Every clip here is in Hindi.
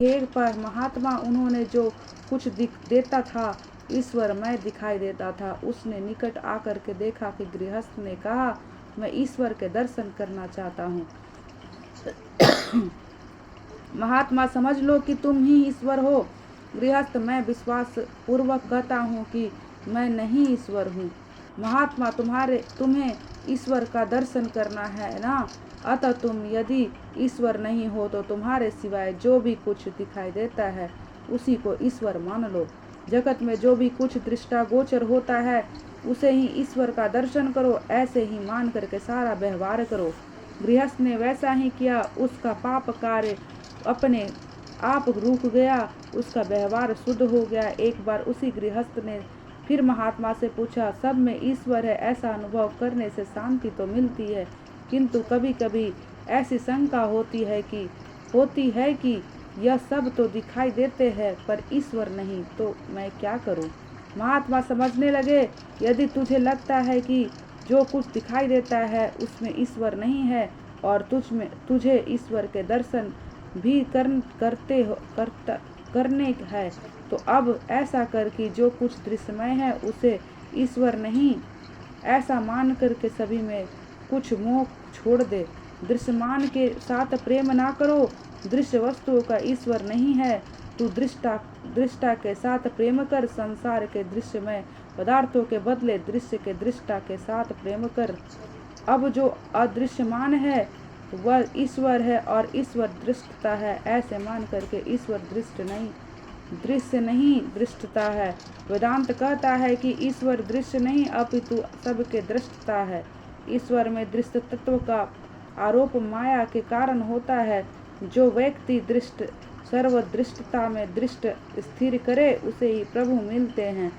घेर पर महात्मा उन्होंने जो कुछ देता था ईश्वरमय दिखाई देता था। उसने निकट आकर के देखा कि गृहस्थ ने कहा, मैं ईश्वर के दर्शन करना चाहता हूँ। महात्मा, समझ लो कि तुम ही ईश्वर हो। गृहस्थ, मैं विश्वास पूर्वक कहता हूँ कि मैं नहीं ईश्वर हूँ। महात्मा, तुम्हें ईश्वर का दर्शन करना है ना? अतः तुम यदि ईश्वर नहीं हो तो तुम्हारे सिवाय जो भी कुछ दिखाई देता है उसी को ईश्वर मान लो। जगत में जो भी कुछ दृष्टागोचर होता है उसे ही ईश्वर का दर्शन करो। ऐसे ही मान करके सारा व्यवहार करो। गृहस्थ ने वैसा ही किया। उसका पाप कार्य अपने आप रुक गया, उसका व्यवहार शुद्ध हो गया। एक बार उसी गृहस्थ ने फिर महात्मा से पूछा, सब में ईश्वर है ऐसा अनुभव करने से शांति तो मिलती है, किंतु कभी कभी ऐसी शंका होती है कि यह सब तो दिखाई देते हैं पर ईश्वर नहीं, तो मैं क्या करूं? महात्मा समझने लगे, यदि तुझे लगता है कि जो कुछ दिखाई देता है उसमें ईश्वर नहीं है और तुझे ईश्वर के दर्शन भी करने हैं, तो अब ऐसा कर कि जो कुछ दृश्यमय है उसे ईश्वर नहीं ऐसा मान करके सभी में कुछ मोह छोड़ दे। दृश्यमान के साथ प्रेम ना करो। दृश्य वस्तुओं का ईश्वर नहीं है। तू दृष्टा के साथ प्रेम कर। संसार के दृश्यमय पदार्थों के बदले दृश्य के दृष्टा के साथ प्रेम कर। अब जो अदृश्यमान है वह ईश्वर है और ईश्वर दृष्टता है। ऐसे मान करके ईश्वर दृश्य नहीं दृष्टता है। वेदांत कहता है कि ईश्वर दृश्य नहीं अपितु सबके दृष्टता है। ईश्वर में दृश्य तत्व का आरोप माया के कारण होता है। जो व्यक्ति सर्वदृष्टता में दृष्ट स्थिर करे उसे ही प्रभु मिलते हैं।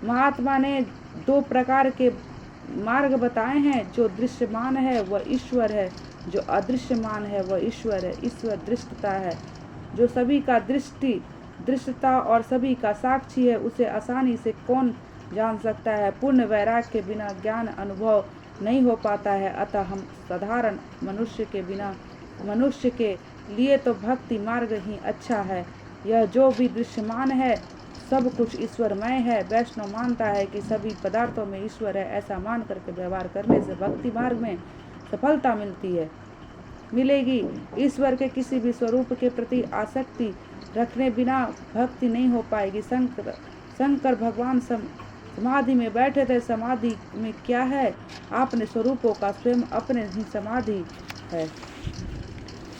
महात्मा ने 2 प्रकार के मार्ग बताए हैं। जो दृश्यमान है वह ईश्वर है, जो अदृश्यमान है वह ईश्वर है। ईश्वर दृष्टता है, जो सभी का दृष्टता और सभी का साक्षी है। उसे आसानी से कौन जान सकता है? पूर्ण वैराग्य के बिना ज्ञान अनुभव नहीं हो पाता है। अतः हम साधारण मनुष्य के लिए तो भक्ति मार्ग ही अच्छा है। यह जो भी दृश्यमान है सब कुछ ईश्वरमय है। वैष्णव मानता है कि सभी पदार्थों में ईश्वर है। ऐसा मान करके व्यवहार करने से भक्ति मार्ग में सफलता मिलेगी। ईश्वर के किसी भी स्वरूप के प्रति आसक्ति रखने बिना भक्ति नहीं हो पाएगी। शंकर भगवान समाधि में बैठे थे। समाधि में क्या है? अपने स्वरूपों का स्वयं अपने ही समाधि है।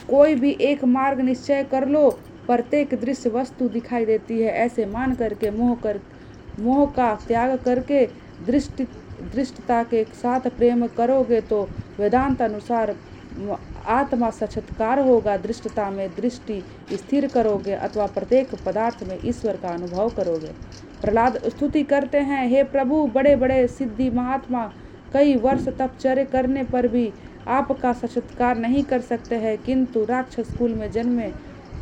कोई भी एक मार्ग निश्चय कर लो। प्रत्येक दृश्य वस्तु दिखाई देती है। ऐसे मान करके मोह का त्याग करके दृष्टता के साथ प्रेम करोगे तो वेदांत अनुसार आत्मा साक्षात्कार होगा। दृष्टता में दृष्टि स्थिर करोगे अथवा प्रत्येक पदार्थ में ईश्वर का अनुभव करोगे। प्रहलाद स्तुति करते हैं, हे प्रभु, बड़े बड़े सिद्धि महात्मा कई वर्ष तपचर्या करने पर भी आपका साक्षात्कार नहीं कर सकते हैं, किंतु राक्षस कुल में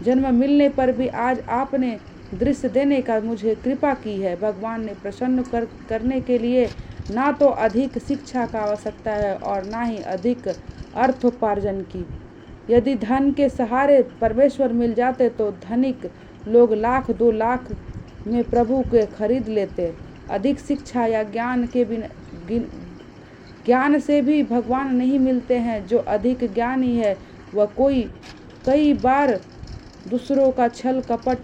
जन्म मिलने पर भी आज आपने दृश्य देने का मुझे कृपा की है। भगवान ने प्रसन्न करने के लिए ना तो अधिक शिक्षा का आवश्यकता है और ना ही अधिक अर्थोपार्जन की। यदि धन के सहारे परमेश्वर मिल जाते तो धनिक लोग 1,00,000-2 लाख में प्रभु के खरीद लेते। अधिक शिक्षा या ज्ञान से भी भगवान नहीं मिलते हैं। जो अधिक ज्ञानी है वह कई बार दूसरों का छल कपट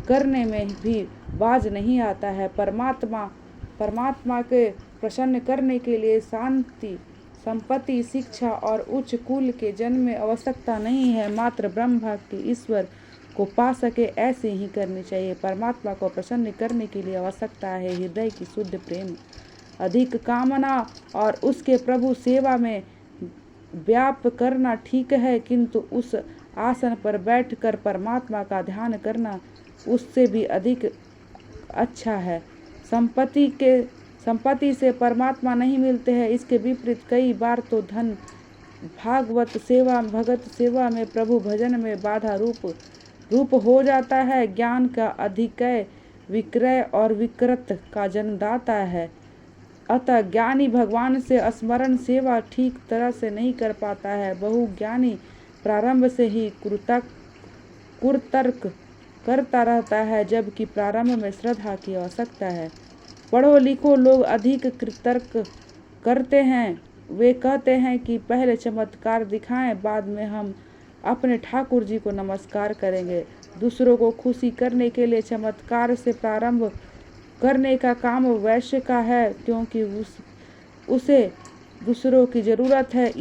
करने में भी बाज नहीं आता है। परमात्मा के प्रसन्न करने के लिए संपत्ति, शिक्षा और उच्च कुल के जन्म में आवश्यकता नहीं है। मात्र ब्रह्म भक्ति ईश्वर को पा सके ऐसे ही करनी चाहिए। परमात्मा को प्रसन्न करने के लिए आवश्यकता है हृदय की शुद्ध प्रेम, अधिक कामना और उसके प्रभु सेवा में व्याप करना ठीक है, किंतु उस आसन पर बैठकर परमात्मा का ध्यान करना उससे भी अधिक अच्छा है। संपत्ति से परमात्मा नहीं मिलते हैं। इसके विपरीत कई बार तो धन भगत सेवा में प्रभु भजन में बाधा रूप हो जाता है। ज्ञान का अधिकय विक्रय और विकृत का जन्मदाता है। अतः ज्ञानी भगवान से स्मरण सेवा ठीक तरह से नहीं कर पाता है। बहुज्ञानी प्रारंभ से ही कुतर्क करता रहता है, जबकि प्रारंभ में श्रद्धा की आवश्यकता है। पढ़ो लिखो लोग अधिक तर्क करते हैं। वे कहते हैं कि पहले चमत्कार दिखाएं, बाद में हम अपने ठाकुर जी को नमस्कार करेंगे। दूसरों को खुशी करने के लिए चमत्कार से प्रारंभ करने का काम वैश्य का है, क्योंकि उसे दूसरों की जरूरत है।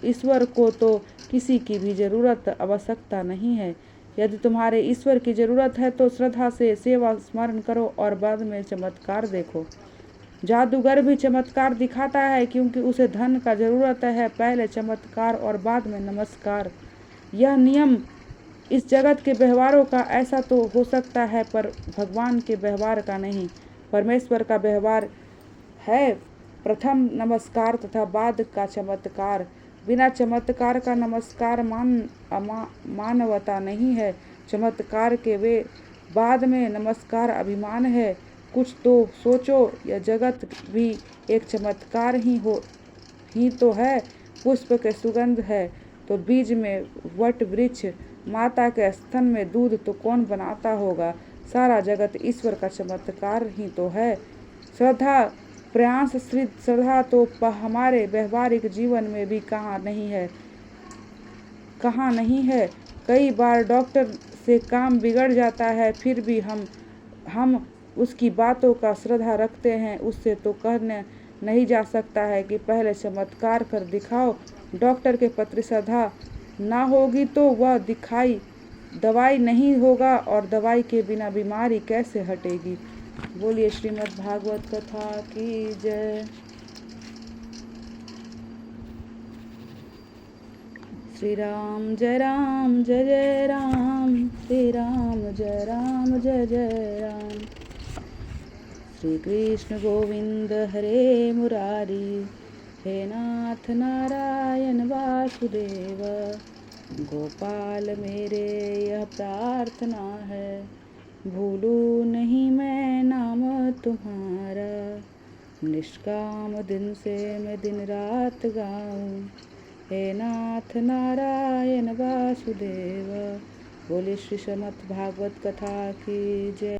ईश्वर को तो किसी की भी जरूरत आवश्यकता नहीं है। यदि तुम्हारे ईश्वर की जरूरत है तो श्रद्धा से सेवा स्मरण करो और बाद में चमत्कार देखो। जादूगर भी चमत्कार दिखाता है, क्योंकि उसे धन का जरूरत है। पहले चमत्कार और बाद में नमस्कार, यह नियम इस जगत के व्यवहारों का ऐसा तो हो सकता है, पर भगवान के व्यवहार का नहीं। परमेश्वर का व्यवहार है प्रथम नमस्कार तथा बाद का चमत्कार। बिना चमत्कार का नमस्कार मानवता नहीं है। चमत्कार के वे बाद में नमस्कार अभिमान है। कुछ तो सोचो, यह जगत भी एक चमत्कार ही तो है। पुष्प के सुगंध है तो बीज में वट वृक्ष, माता के स्तन में दूध तो कौन बनाता होगा। सारा जगत ईश्वर का चमत्कार ही तो है। श्रद्धा प्रयासश्रित श्रद्धा तो हमारे व्यवहारिक जीवन में भी कहाँ नहीं है। कई बार डॉक्टर से काम बिगड़ जाता है, फिर भी हम उसकी बातों का श्रद्धा रखते हैं। उससे तो कहने नहीं जा सकता है कि पहले चमत्कार कर दिखाओ। डॉक्टर के प्रति श्रद्धा ना होगी तो वह दवाई नहीं होगा, और दवाई के बिना बीमारी कैसे हटेगी। बोलिए श्रीमद् भागवत कथा की जय। श्री राम जय जय राम, श्री राम जय जय राम। श्री कृष्ण गोविंद हरे मुरारी, हे नाथ नारायण वासुदेव। गोपाल मेरे यह प्रार्थना है, भूलूं नहीं मैं नाम तुम्हारा। निष्काम दिन से मैं दिन रात गाऊं, हे नाथ नारायण वासुदेव। बोले श्री श्रीमद् भागवत कथा की जय।